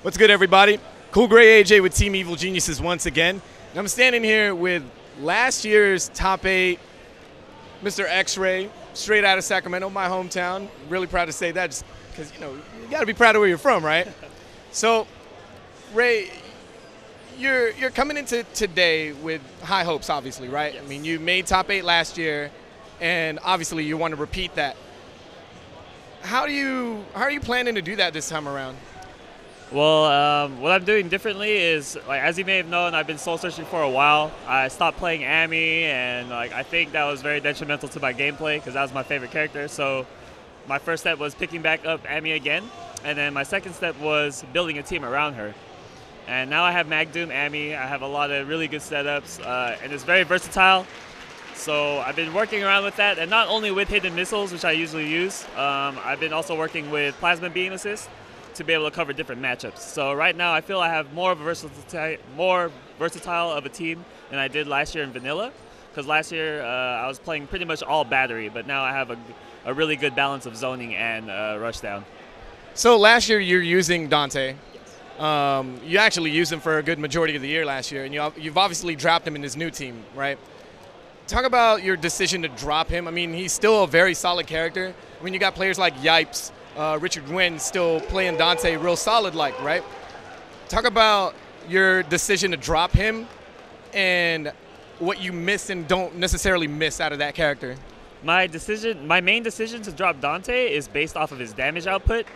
What's good, everybody? CoolGrayAJ with Team Evil Geniuses once again. And I'm standing here with last year's top 8, Mr. X-Ray, straight out of Sacramento, my hometown. Really proud to say that, just because you got to be proud of where you're from, right? So, Ray, you're coming into today with high hopes, obviously, right? Yes. I mean, you made top 8 last year, and obviously you want to repeat that. How are you planning to do that this time around? Well, what I'm doing differently is, like, as you may have known, I've been soul searching for a while. I stopped playing Ami, and I think that was very detrimental to my gameplay because that was my favorite character. So my first step was picking back up Ami again, and then my second step was building a team around her. And now I have Magdoom Ami. I have a lot of really good setups, and it's very versatile. So I've been working around with that, and not only with hidden missiles, which I usually use. I've been also working with plasma beam assist to be able to cover different matchups. So right now I feel I have more versatile of a team than I did last year in vanilla, because last year I was playing pretty much all battery, but now I have a really good balance of zoning and rushdown. So last year you're using Dante. You actually used him for a good majority of the year last year, and you've obviously dropped him in his new team, right? Talk about your decision to drop him. I mean, he's still a very solid character. I mean, you got players like Yipes, Richard Gwynn still playing Dante real solid-like, right? Talk about your decision to drop him and what you miss and don't necessarily miss out of that character. My main decision to drop Dante is based off of his damage output.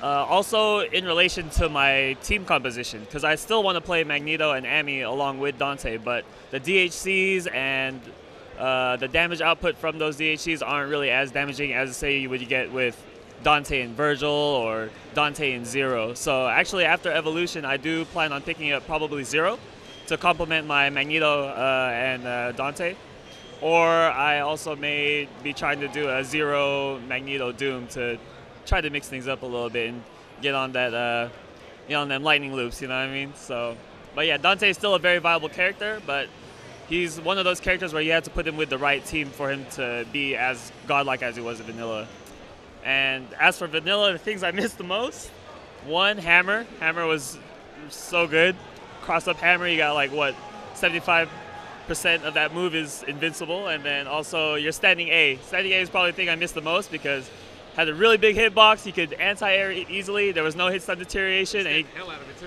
Also in relation to my team composition, because I still want to play Magneto and Ami along with Dante, but the DHCs and the damage output from those DHCs aren't really as damaging as, say, you would get with Dante and Virgil or Dante and Zero. So actually after Evolution, I do plan on picking up probably Zero to complement my Magneto and Dante. Or I also may be trying to do a Zero Magneto Doom to try to mix things up a little bit and get on that, on them lightning loops, you know what I mean? So, but yeah, Dante is still a very viable character, but he's one of those characters where you have to put him with the right team for him to be as godlike as he was in vanilla. And as for vanilla, the things I missed the most, one, Hammer. Hammer was so good. Cross up Hammer, you got like, what, 75% of that move is invincible, and then also your standing A. Standing A is probably the thing I missed the most because had a really big hitbox. You could anti-air it easily. There was no hit stun deterioration,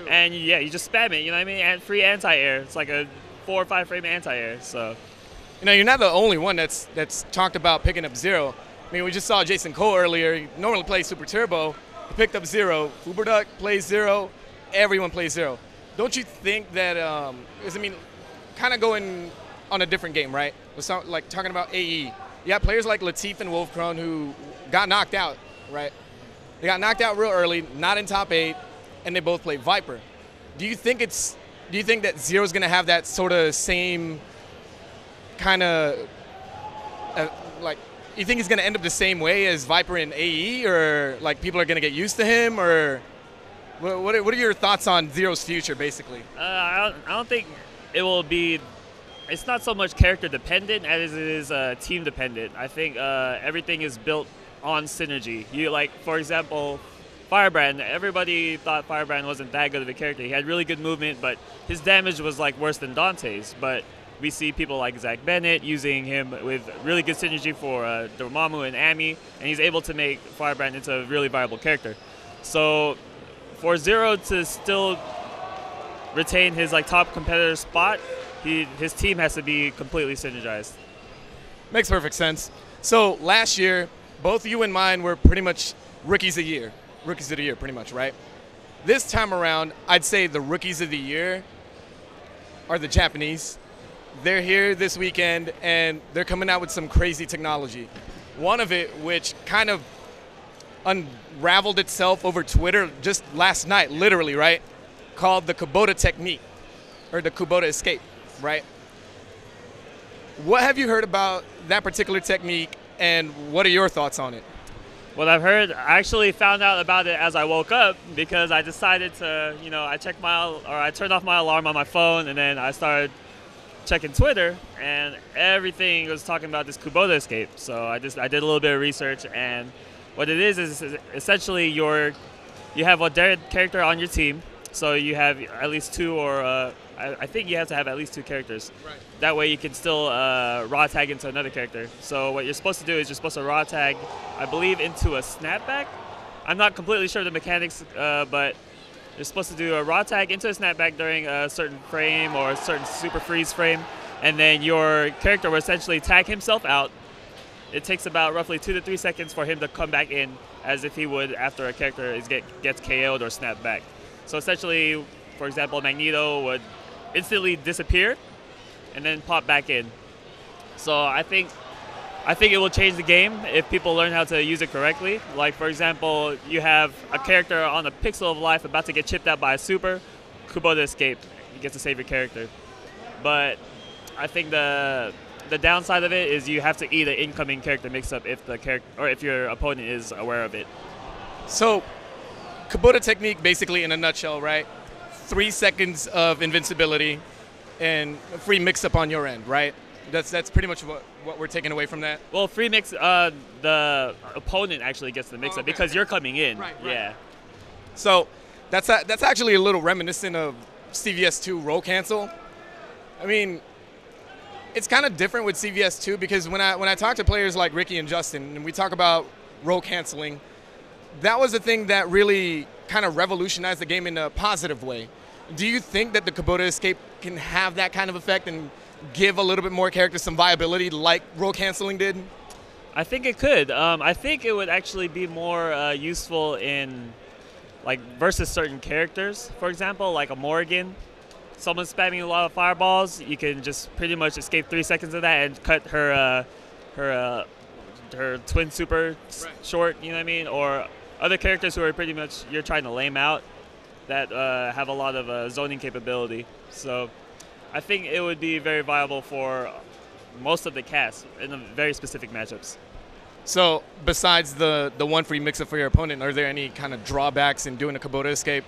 and yeah, you just spam it. You know what I mean? And free anti-air. It's like a 4 or 5 frame anti-air. So, you're not the only one that's talked about picking up Zero. I mean, we just saw Jason Cole earlier. He normally plays Super Turbo. He picked up Zero. Uberduck plays Zero. Everyone plays Zero. Don't you think that? Kind of going on a different game, right? Like talking about AE. You got players like Latif and Wolfkrone who got knocked out, right? They got knocked out real early, not in top 8, and they both play Viper. Do you think that Zero's going to have that sort of same kind of you think he's going to end up the same way as Viper in AE, or like people are going to get used to him, or what are your thoughts on Zero's future, basically? I don't think it will be. It's not so much character dependent as it is team dependent. I think everything is built on synergy. For example, Firebrand. Everybody thought Firebrand wasn't that good of a character. He had really good movement, but his damage was like worse than Dante's. But we see people like Zach Bennett using him with really good synergy for Dormammu and Ami, and he's able to make Firebrand into a really viable character. So for Zero to still retain his top competitor spot, his team has to be completely synergized. Makes perfect sense. So last year, both you and mine were pretty much rookies of the year. Rookies of the year, pretty much, right? This time around, I'd say the rookies of the year are the Japanese. They're here this weekend, and they're coming out with some crazy technology. One of it, which kind of unraveled itself over Twitter just last night, literally, right? Called the kubota technique, or the kubota escape, right? What have you heard about that particular technique, and what are your thoughts on it? What I've heard, I actually found out about it as I woke up because I decided to, I turned off my alarm on my phone, and then I started checking Twitter, and everything was talking about this kubota escape. So I did a little bit of research, and what it is essentially you have a dead character on your team, so you have at least 2 or I think you have to have at least 2 characters. Right. That way you can still raw tag into another character. So what you're supposed to do is you're supposed to raw tag, I believe, into a snapback. I'm not completely sure of the mechanics, but you're supposed to do a raw tag into a snapback during a certain frame or a certain super freeze frame, and then your character will essentially tag himself out. It takes about roughly 2 to 3 seconds for him to come back in as if he would after a character gets KO'd or snapped back. So essentially, for example, Magneto would instantly disappear and then pop back in. So I think it will change the game if people learn how to use it correctly. Like, for example, you have a character on a pixel of life about to get chipped out by a super, kubota escape. You get to save your character. But I think the downside of it is you have to eat an incoming character mix-up if the character or if your opponent is aware of it. So, kubota technique, basically in a nutshell, right? 3 seconds of invincibility and a free mix-up on your end, right? That's pretty much what we're taking away from that. Well, free mix, the opponent actually gets the mix-up because you're coming in. Right. Yeah. So that's actually a little reminiscent of CVS2 roll cancel. I mean, it's kind of different with CVS2 because when I talk to players like Ricky and Justin and we talk about roll canceling, that was a thing that really kind of revolutionized the game in a positive way. Do you think that the kubota escape can have that kind of effect and give a little bit more characters some viability like roll canceling did? I think it could. I think it would actually be more useful in like versus certain characters. For example, like a Morrigan. Someone's spamming a lot of fireballs, you can just pretty much escape 3 seconds of that and cut her twin super short, you know what I mean? Or other characters who are pretty much you're trying to lame out that have a lot of zoning capability. So I think it would be very viable for most of the cast in very specific matchups. So besides the 1 free mix-up for your opponent, are there any kind of drawbacks in doing a kubota escape?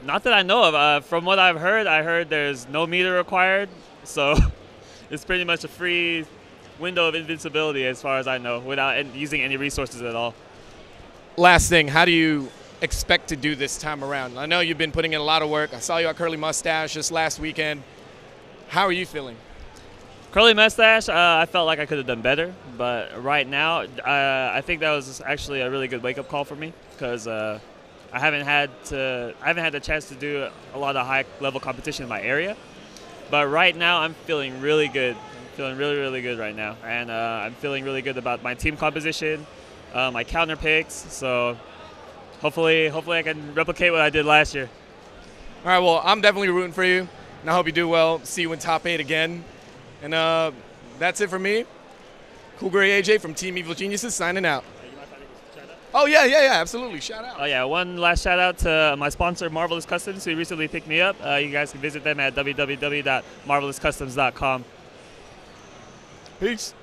Not that I know of. From what I've heard, I heard there's no meter required, so it's pretty much a free window of invincibility as far as I know, without using any resources at all. Last thing, how do you expect to do this time around? I know you've been putting in a lot of work. I saw you at Curly Mustache just last weekend. How are you feeling? Curly Mustache, I felt like I could have done better, but right now, I think that was actually a really good wake-up call for me because I haven't had the chance to do a lot of high-level competition in my area, but right now I'm feeling really good. I'm feeling really, really good right now, and I'm feeling really good about my team composition, my counter picks. So hopefully I can replicate what I did last year. All right. Well, I'm definitely rooting for you, and I hope you do well. See you in top 8 again, and that's it for me. CoolGrayAJ from Team Evil Geniuses signing out. Oh, yeah, absolutely. Shout out. Oh, yeah, one last shout out to my sponsor, Marvelous Customs, who recently picked me up. You guys can visit them at www.marvelouscustoms.com. Peace.